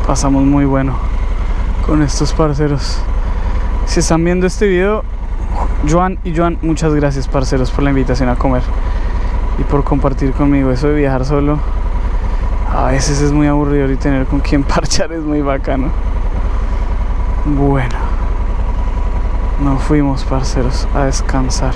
pasamos muy bueno con estos parceros. Si están viendo este video, Joan y Joan, muchas gracias, parceros, por la invitación a comer y por compartir conmigo. Eso de viajar solo a veces es muy aburrido, y tener con quien parchar es muy bacano. Bueno, nos fuimos, parceros, a descansar.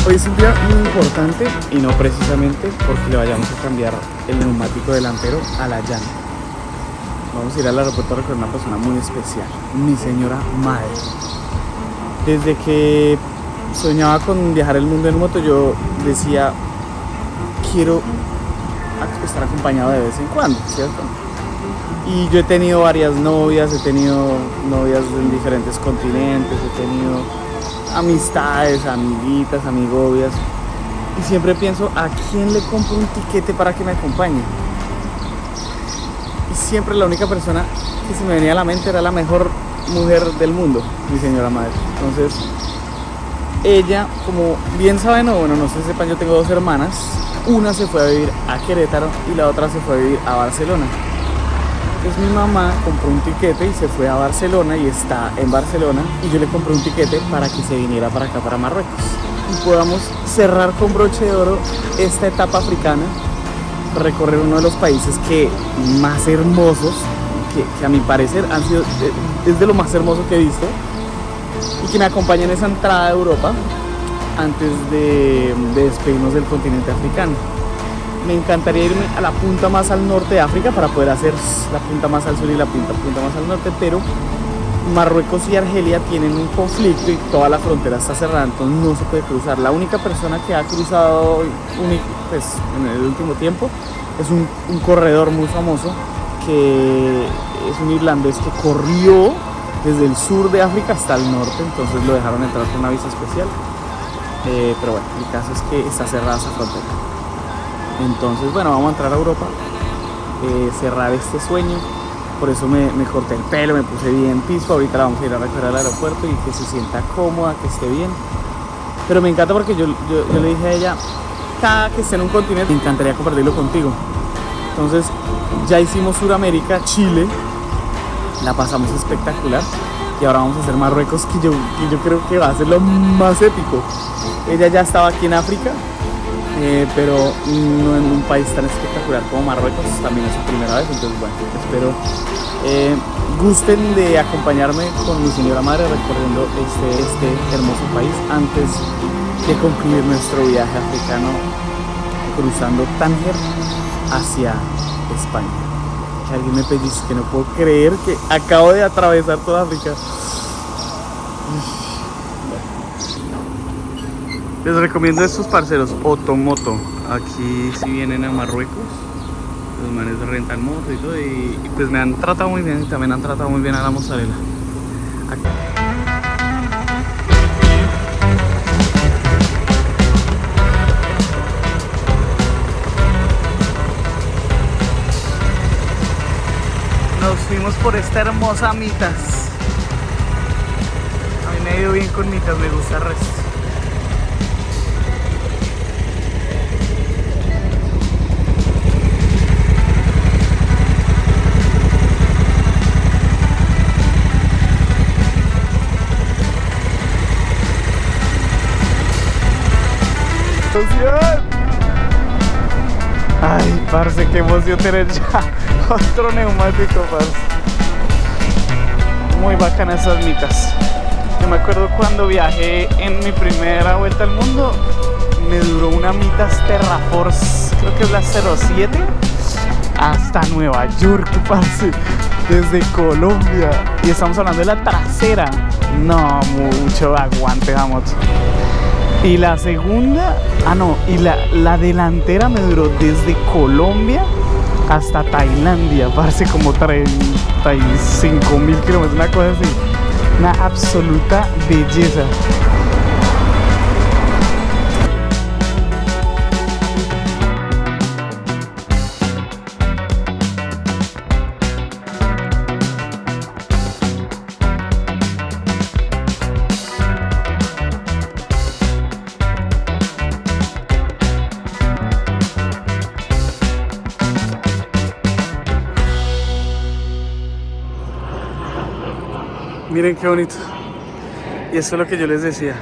Hoy es un día muy importante y no precisamente porque le vayamos a cambiar el neumático delantero a la llanta. Vamos a ir al aeropuerto a recoger a una persona muy especial, mi señora madre. Desde que soñaba con viajar el mundo en moto, yo decía, quiero estar acompañado de vez en cuando, ¿cierto? Y yo he tenido varias novias, he tenido novias en diferentes continentes, he tenido amistades, amiguitas, amigobias, y siempre pienso, ¿a quién le compro un tiquete para que me acompañe? Y siempre la única persona que se me venía a la mente era la mejor mujer del mundo, mi señora madre. Entonces, ella, como bien saben, o bueno, no sé si sepan, yo tengo dos hermanas. Una se fue a vivir a Querétaro y la otra se fue a vivir a Barcelona. Entonces mi mamá compró un tiquete y se fue a Barcelona y está en Barcelona, y yo le compré un tiquete para que se viniera para acá, para Marruecos, y podamos cerrar con broche de oro esta etapa africana, recorrer uno de los países que más hermosos, que a mi parecer han sido, es de lo más hermoso que he visto, y que me acompañe en esa entrada a Europa antes de despedirnos del continente africano. Me encantaría irme a la punta más al norte de África para poder hacer la punta más al sur y la punta más al norte, pero Marruecos y Argelia tienen un conflicto y toda la frontera está cerrada, entonces no se puede cruzar. La única persona que ha cruzado pues, en el último tiempo es un corredor muy famoso, que es un irlandés que corrió desde el sur de África hasta el norte, entonces lo dejaron entrar por una visa especial. Pero bueno, el caso es que está cerrada esa frontera. Entonces, bueno, vamos a entrar a Europa, cerrar este sueño. Por eso me corté el pelo, me puse bien pisco. Ahorita la vamos a ir a recoger al aeropuerto y que se sienta cómoda, que esté bien. Pero me encanta porque yo le dije a ella, cada que esté en un continente, me encantaría compartirlo contigo. Entonces, ya hicimos Sudamérica, Chile, la pasamos espectacular. Y ahora vamos a hacer Marruecos, que yo creo que va a ser lo más épico. Ella ya estaba aquí en África, pero no en un país tan espectacular como Marruecos. También es su primera vez, entonces bueno, espero gusten de acompañarme con mi señora madre recorriendo este hermoso país antes de concluir nuestro viaje africano cruzando Tánger hacia España. Que alguien me pellizque, no puedo creer que acabo de atravesar toda África. Les recomiendo a estos parceros, Otomoto. Aquí si vienen a Marruecos, los manes rentan moto y todo, y pues me han tratado muy bien, y también han tratado muy bien a la mozzarella. Aquí. Nos fuimos por esta hermosa Mitas. A mí me ha ido bien con Mitas, me gusta el resto. Ay, parce, qué emoción tener ya otro neumático, parce. Muy bacanas esas Mitas. Yo me acuerdo cuando viajé en mi primera vuelta al mundo, me duró una Mitas Terraforce, creo que es la 07, hasta Nueva York, parce, desde Colombia. Y estamos hablando de la trasera. No, mucho aguante la moto. Y la segunda, y la delantera me duró desde Colombia hasta Tailandia, parce, como 35.000 kilómetros, una cosa así. Una absoluta belleza. Miren qué bonito. Y eso es lo que yo les decía.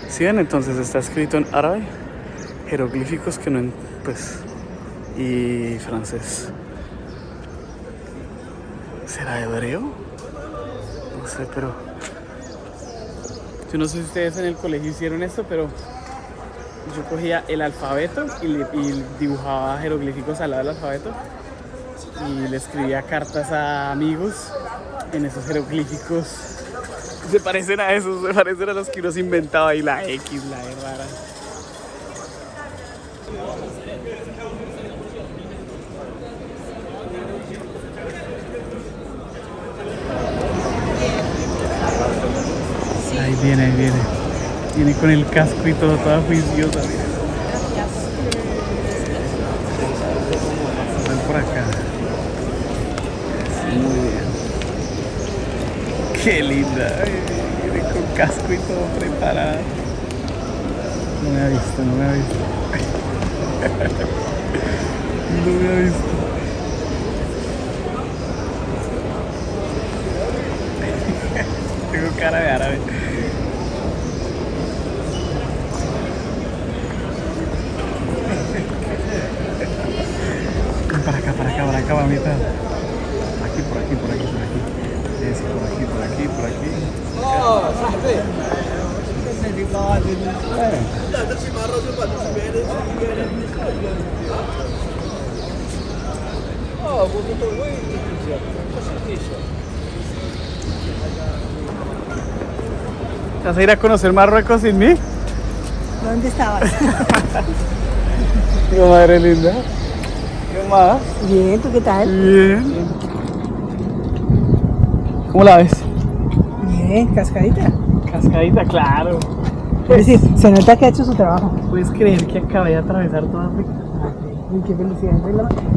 ¿Sí ven? Entonces está escrito en árabe, jeroglíficos que no, pues, y francés. ¿Será hebreo? No sé, pero yo no sé si ustedes en el colegio hicieron esto, pero yo cogía el alfabeto y dibujaba jeroglíficos al lado del alfabeto y le escribía cartas a amigos en esos jeroglíficos. Se parecen a esos, se parecen a los que uno se inventaba, y la X, la E rara. Ahí viene, ahí viene. Viene con el casco y todo, toda juiciosa. Ven por acá. Sí, muy bien. Qué linda. Ay, viene con casco y todo preparada. No me ha visto, no me ha visto. No me ha visto. Tengo cara de árabe. Para acá, mamita. Aquí, por aquí, por aquí, por aquí. Eso, por aquí, por aquí, por aquí. Oh, ¿vas a ir a conocer Marruecos sin mí? ¿Dónde estabas? Mi madre linda. ¿Qué más? Bien, ¿tú qué tal? Bien. ¿Cómo la ves? Bien, cascadita. Cascadita, claro. Es decir, se nota que ha hecho su trabajo. ¿Puedes creer que acabé de atravesar toda África? Uy, qué felicidad.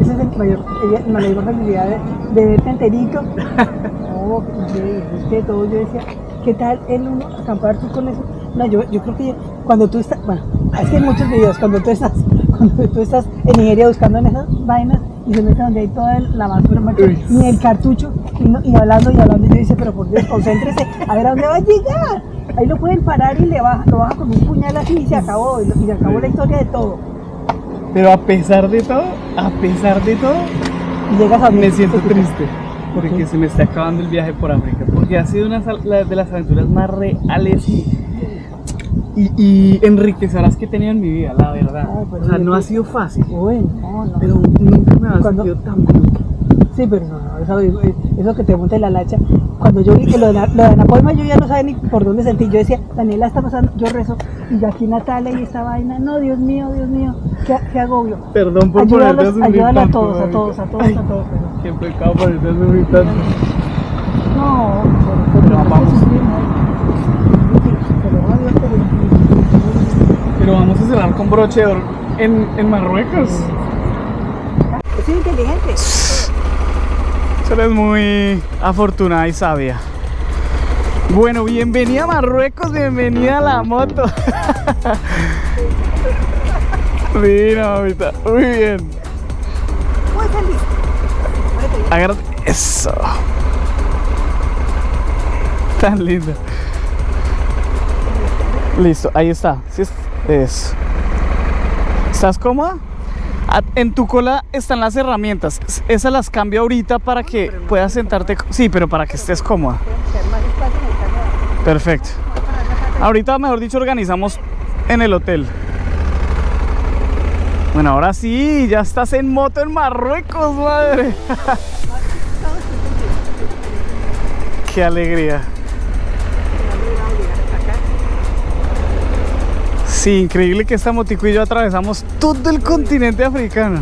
Esa es la mayor felicidad de verte enterito. Oh, increíble. Es que todo yo decía, ¿qué tal el uno acampar tú con eso? No, yo creo que cuando tú estás, bueno, es que hay muchos videos, cuando tú estás en Nigeria buscando en esas vainas y se mete donde hay toda la basura, macho, ni el cartucho, y hablando, yo dice, pero por Dios, concéntrese, a ver a dónde va a llegar. Ahí lo pueden parar y lo baja con un puñal así y se acabó, y se acabó la historia de todo. Pero a pesar de todo, y llegas a me siento triste. Porque se me está acabando el viaje por África. Porque ha sido una de las aventuras más reales y enriquecedoras que he tenido en mi vida, la verdad. O sea, no ha sido fácil. Bueno, no. Pero nunca me había sentido tan bien. Sí, pero no, eso que te monte la lacha. Cuando yo vi que lo de Ana Colma, yo ya no sabía ni por dónde sentí. Yo decía, Daniela está pasando, yo rezo. Y aquí Natalia y esta vaina. No, Dios mío, qué agobio. Perdón por ponerte a sufrir ayúdalo a tanto, todos. Pero... Qué pecado ponerte a sufrir tanto. No, pero vamos. Pero vamos a cerrar con broche de oro en Marruecos. Es inteligente. Tú eres muy afortunada y sabia. Bueno, bienvenida a Marruecos, bienvenida a la moto. Mira, mamita, muy bien. Muy feliz. Agárrate. Eso. Tan linda. Listo, ahí está. ¿Sí? Eso. ¿Estás cómoda? En tu cola están las herramientas. Esas las cambio ahorita para que puedas sentarte. Sí, pero para que estés cómoda. Perfecto. Ahorita, mejor dicho, organizamos en el hotel. Bueno, ahora sí, ya estás en moto en Marruecos, madre. Qué alegría. Sí, increíble que esta motico y yo atravesamos todo el continente africano.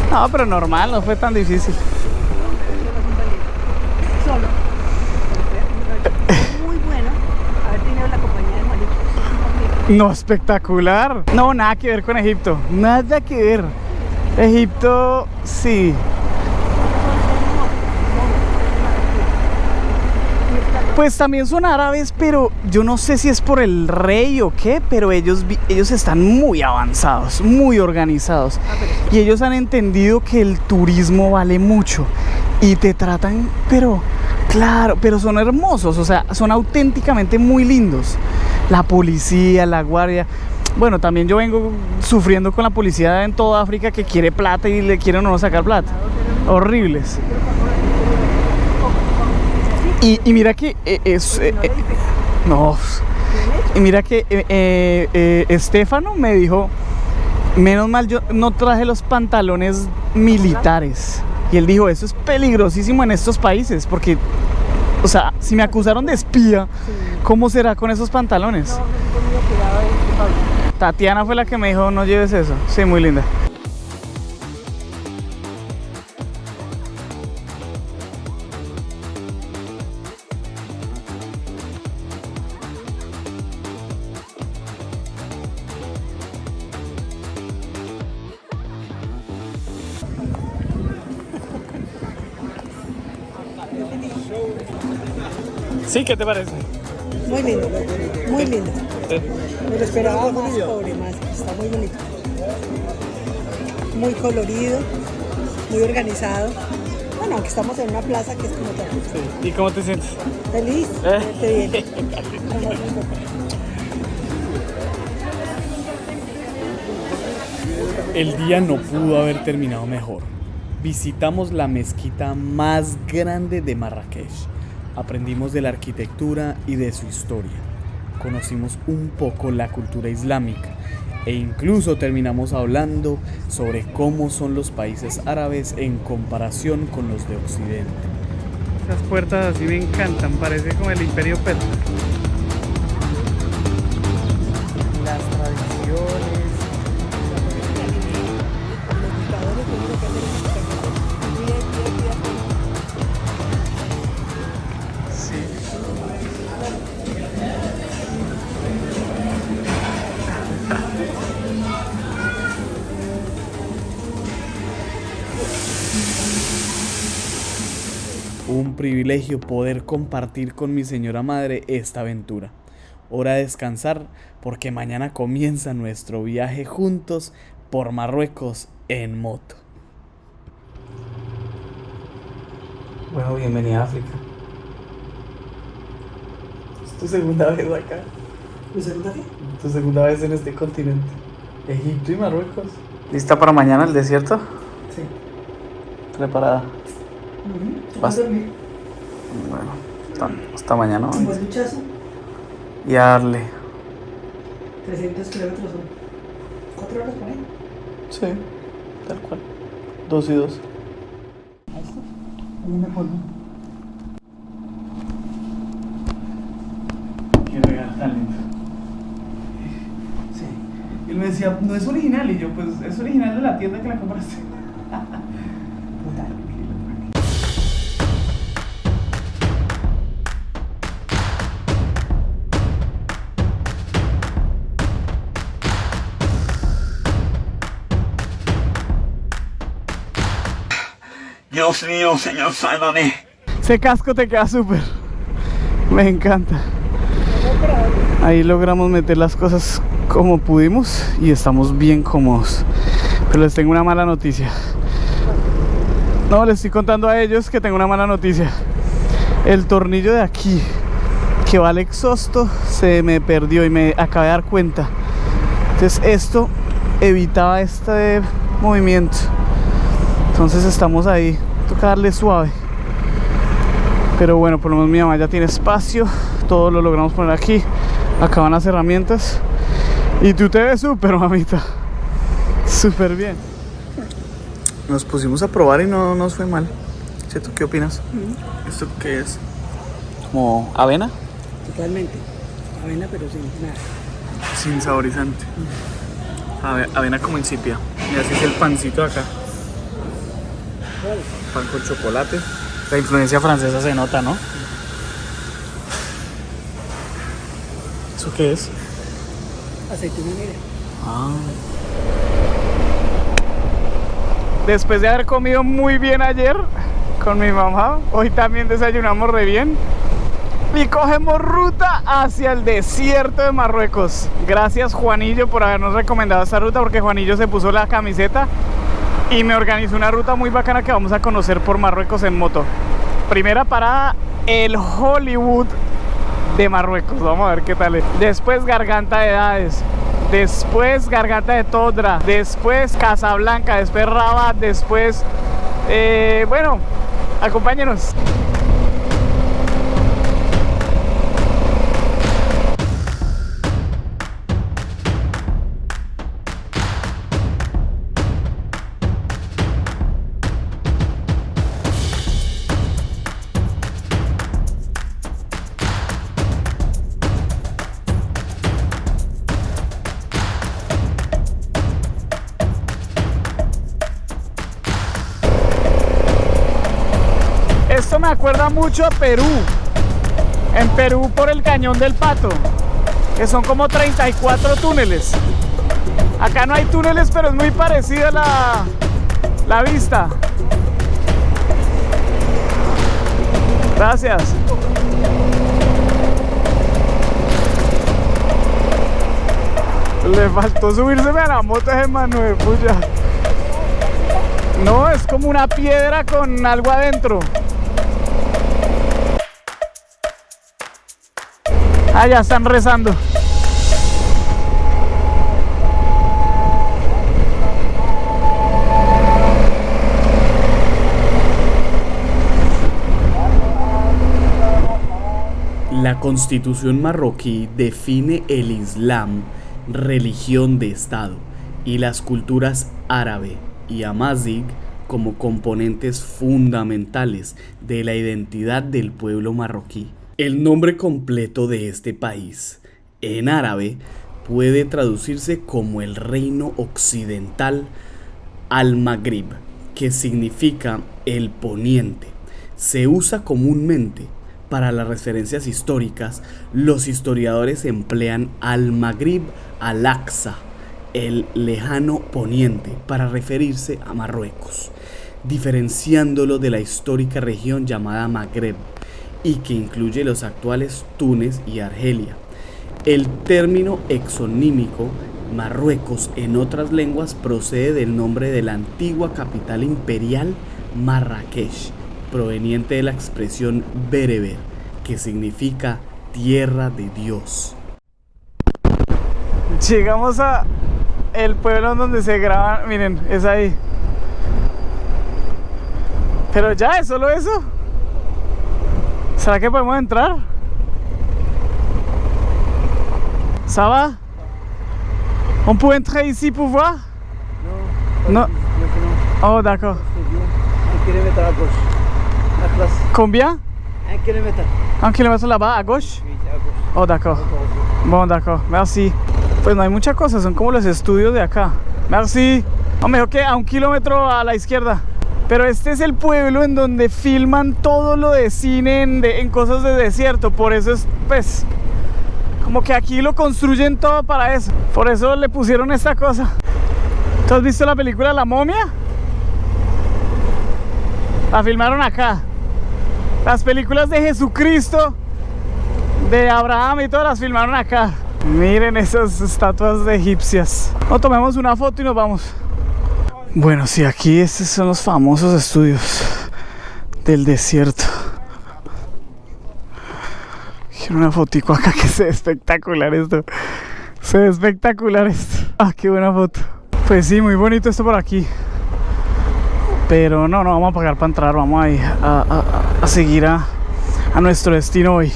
No, pero normal, no fue tan difícil. Solo. Muy bueno haber tenido la compañía de Malik. No, espectacular. No, nada que ver con Egipto. Nada que ver. Egipto, sí. Pues también son árabes, pero yo no sé si es por el rey o qué, pero ellos están muy avanzados, muy organizados. Y ellos han entendido que el turismo vale mucho. Y te tratan, pero claro, pero son hermosos, o sea, son auténticamente muy lindos. La policía, la guardia. Bueno, también yo vengo sufriendo con la policía en toda África que quiere plata y le quieren o no sacar plata. Horribles. Y mira que no. Y mira que Estefano me dijo, menos mal yo no traje los pantalones militares. Y él dijo, eso es peligrosísimo en estos países, porque, o sea, si me acusaron de espía, ¿cómo será con esos pantalones? Tatiana fue la que me dijo, no lleves eso. Sí, muy linda. Sí, ¿qué te parece? Muy lindo, muy lindo. Me lo esperaba más pobre, más. Está muy bonito. Muy colorido, muy organizado. Bueno, aunque estamos en una plaza que es como tal. Sí. ¿Y cómo te sientes? Feliz, verte bien. El día no pudo haber terminado mejor. Visitamos la mezquita más grande de Marrakech. Aprendimos de la arquitectura y de su historia. Conocimos un poco la cultura islámica e incluso terminamos hablando sobre cómo son los países árabes en comparación con los de Occidente. Esas puertas así me encantan, parece como el Imperio Petra. Las tradiciones. Un privilegio poder compartir con mi señora madre esta aventura. Hora de descansar porque mañana comienza nuestro viaje juntos por Marruecos en moto. Bueno, bienvenida a África. Es tu segunda vez acá. ¿Mi segunda qué? Tu segunda vez en este continente. Egipto y Marruecos. ¿Lista para mañana el desierto? Sí. ¿Preparada? ¿Vas a dormir? Bueno, hasta mañana. Un buen duchazo. Y a darle. 300 kilómetros son 4 horas por ahí. Sí, tal cual. 2 y 2. Ahí está. Mañana polvo. Qué regalo tan lindo. Sí. Y él me decía, no es original. Y yo, pues es original de la tienda que la compraste. Total. Dios mío, señor, sálvame. Ese casco te queda súper. Me encanta. Ahí logramos meter las cosas como pudimos y estamos bien cómodos. Pero les tengo una mala noticia. No, les estoy contando a ellos que tengo una mala noticia. El tornillo de aquí, que va al exhausto, se me perdió y me acabé de dar cuenta. Entonces esto evitaba este movimiento. Entonces estamos ahí, toca darle suave. Pero bueno, por lo menos mi mamá ya tiene espacio. Todo lo logramos poner aquí. Acá van las herramientas. Y tú te ves súper, mamita. Súper bien. Nos pusimos a probar y no nos fue mal. ¿Cierto? ¿Qué opinas? ¿Esto qué es? ¿Como avena? Totalmente. Avena, pero sin nada. Sin saborizante. Avena como insípida. Y así es el pancito de acá. Pan con chocolate. La influencia francesa se nota, ¿no? ¿Eso qué es? Aceituna negra. Ah. Después de haber comido muy bien ayer con mi mamá, hoy también desayunamos re bien y cogemos ruta hacia el desierto de Marruecos. Gracias Juanillo por habernos recomendado esta ruta, porque Juanillo se puso la camiseta y me organizó una ruta muy bacana que vamos a conocer por Marruecos en moto. Primera parada, el Hollywood de Marruecos. Vamos a ver qué tal es. Después Garganta de Edades. Después Garganta de Todra. Después Casablanca. Después Rabat. Después... bueno, acompáñenos. Esto me acuerda mucho a Perú. En Perú por el Cañón del Pato, que son como 34 túneles. Acá no hay túneles, pero es muy parecida la vista. Gracias. Le faltó subírseme a la moto de Manuel, puya. No, es como una piedra con algo adentro. Ah, ya están rezando. La Constitución marroquí define el Islam, religión de Estado, y las culturas árabe y amazigh como componentes fundamentales de la identidad del pueblo marroquí. El nombre completo de este país, en árabe, puede traducirse como el Reino Occidental al-Maghrib, que significa el poniente. Se usa comúnmente para las referencias históricas. Los historiadores emplean al-Maghrib al-Aqsa, el lejano poniente, para referirse a Marruecos, diferenciándolo de la histórica región llamada Magreb, y que incluye los actuales Túnez y Argelia. El término exonímico Marruecos en otras lenguas procede del nombre de la antigua capital imperial Marrakech, proveniente de la expresión bereber, que significa tierra de Dios. Llegamos a el pueblo donde se graban, miren, es ahí. Pero ya, ¿es solo eso? ¿Será que podemos entrar? ¿Ça va? ¿On peut entrer ici pour voir? No. Oh, d'accord. 1 kilomètre à gauche. La place. Combien? 1 kilomètre. 1 kilomètre là-bas, à gauche? Oui, à gauche. Oh, d'accord. Bon, d'accord. Merci. Pues no hay mucha cosa, son como los estudios de acá. Merci. O mejor que a 1 kilómetro a la izquierda. Pero este es el pueblo en donde filman todo lo de cine en cosas de desierto. Por eso es, pues, como que aquí lo construyen todo para eso. Por eso le pusieron esta cosa. ¿Tú has visto la película La Momia? La filmaron acá. Las películas de Jesucristo, de Abraham y todas las filmaron acá. Miren esas estatuas de egipcias. No, tomemos una foto y nos vamos. Bueno, sí, aquí estos son los famosos estudios del desierto. Quiero una fotico acá, que se ve espectacular esto. Se ve espectacular esto. Ah, qué buena foto. Pues sí, muy bonito esto por aquí. Pero no vamos a pagar para entrar. Vamos a ir a seguir a nuestro destino hoy.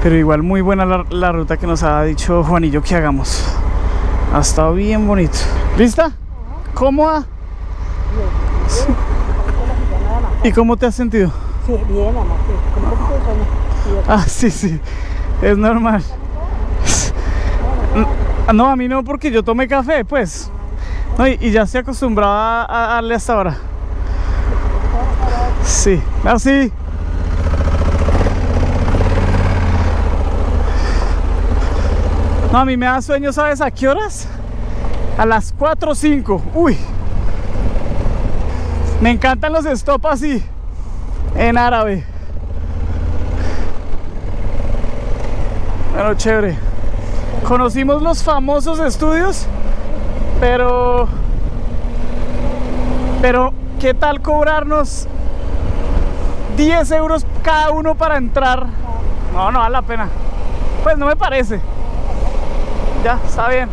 Pero igual muy buena la ruta que nos ha dicho Juanillo que hagamos. Ha estado bien bonito. ¿Lista? ¿Cómoda? Sí. ¿Y cómo te has sentido? Sí, bien, amor, sí, con un poquito de sueño. Ah, sí, sí, es normal. No, a mí no, porque yo tomé café, pues. No, y ya estoy acostumbrado a darle hasta ahora. Sí, así. No, a mí me da sueño, ¿sabes a qué horas? A las 4 o 5. Uy. Me encantan los stop así, en árabe. Bueno, chévere. Conocimos los famosos estudios, pero ¿qué tal cobrarnos 10 euros cada uno para entrar? No, no vale la pena. Pues no me parece. Ya, está bien.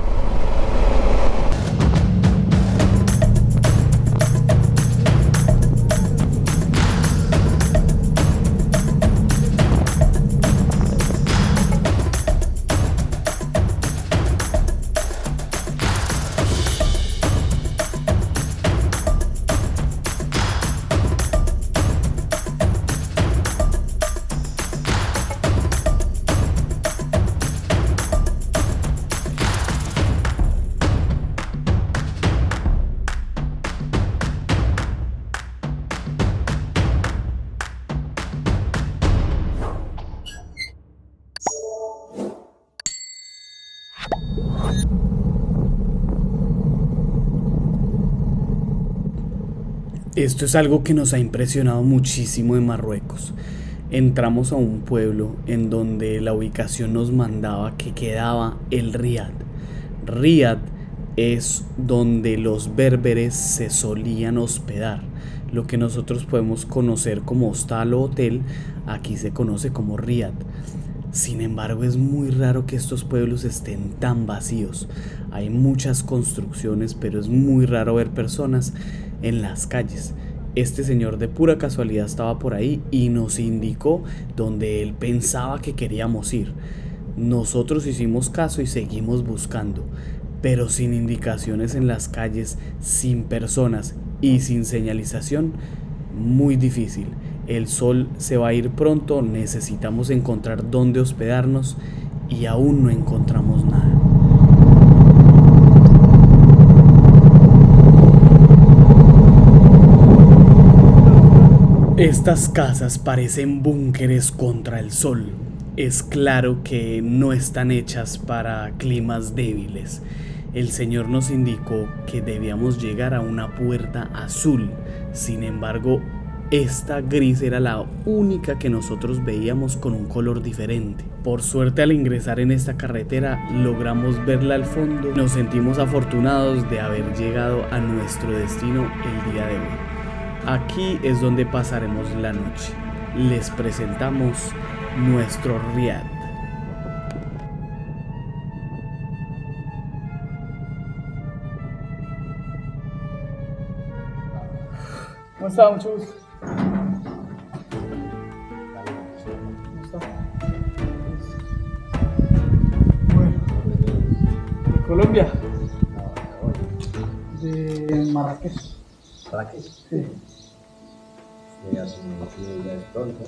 Esto es algo que nos ha impresionado muchísimo en Marruecos. Entramos a un pueblo en donde la ubicación nos mandaba que quedaba el Riad. Riad es donde los berberes se solían hospedar. Lo que nosotros podemos conocer como hostal o hotel, aquí se conoce como Riad. Sin embargo, es muy raro que estos pueblos estén tan vacíos. Hay muchas construcciones, pero es muy raro ver personas en las calles. Este señor de pura casualidad estaba por ahí y nos indicó donde él pensaba que queríamos ir. Nosotros hicimos caso y seguimos buscando, pero sin indicaciones en las calles, sin personas y sin señalización, muy difícil. El sol se va a ir pronto, necesitamos encontrar dónde hospedarnos y aún no encontramos nada. Estas casas parecen búnkeres contra el sol. Es claro que no están hechas para climas débiles. El señor nos indicó que debíamos llegar a una puerta azul. Sin embargo, esta gris era la única que nosotros veíamos con un color diferente. Por suerte, al ingresar en esta carretera logramos verla al fondo. Nos sentimos afortunados de haber llegado a nuestro destino el día de hoy. Aquí es donde pasaremos la noche. Les presentamos nuestro Riad. ¿Cómo está? Mucho gusto. Bueno, ¿de Colombia? De Marrakech. ¿Marrakech? Sí. Llegas pronto.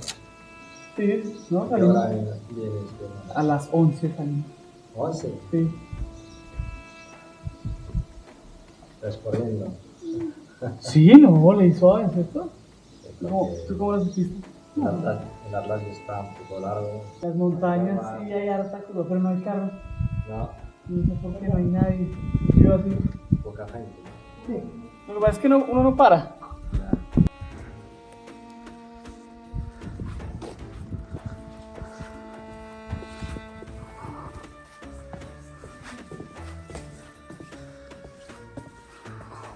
Sí, ¿no? ¿Qué hora vienes de Marrakech? A las 11 salimos. ¿11? Sí. ¿Estás corriendo? Sí, no, le hizo suave, ¿cierto? No, Porque ¿tú cómo lo sentiste? el Atlas está un poco largo. Las montañas sí hay harta curva, pero no hay carro. No, No sé por qué no hay nadie. Yo así. poca gente. Sí. Lo que pasa es que uno no para.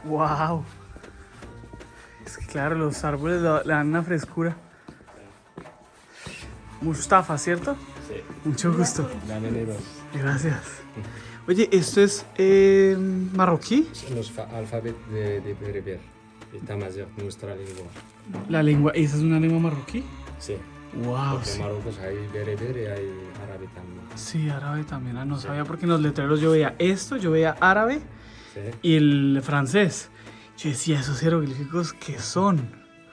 Wow. Es que claro, los árboles le dan una frescura. Mustafa, ¿cierto? Sí. Mucho gusto. Bienvenidos. Gracias. Oye, ¿esto es marroquí? Los alfabetos de Berber. Y Tamazight, nuestra lengua. La lengua, ¿esa es una lengua marroquí? Sí. Wow. Porque en Marruecos hay bereber y hay árabe también. Sí, árabe también. No sabía porque en los letreros yo veía esto, yo veía árabe Sí. y el francés. Yo decía, esos jeroglíficos, ¿qué son?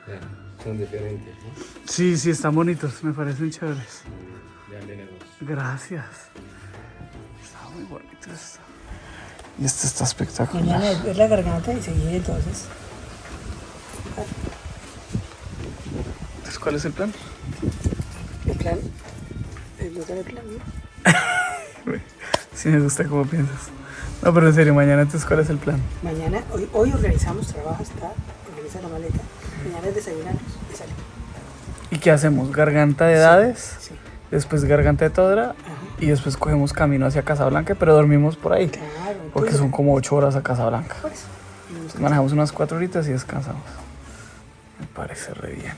Ya, son diferentes, ¿no? Sí, sí, están bonitos, me parecen chéveres. Bienvenidos. Gracias. Está muy bonito esto. Y este está espectacular. Mañana es ver la garganta y seguir entonces. Entonces, ¿cuál es el plan? El plan. No tiene plan, ¿no? Sí, me gusta cómo piensas. No, pero en serio, mañana entonces, ¿cuál es el plan? Mañana, hoy organizamos trabajo, organiza la maleta. Mañana es desayunarnos y salir. ¿Y qué hacemos? ¿Garganta de Edades? Sí. Después Garganta de Todra y después cogemos camino hacia Casablanca, pero dormimos por ahí. Claro. Porque son como 8 horas a Casablanca. Por eso. Entonces manejamos unas 4 horitas y descansamos. Me parece re bien.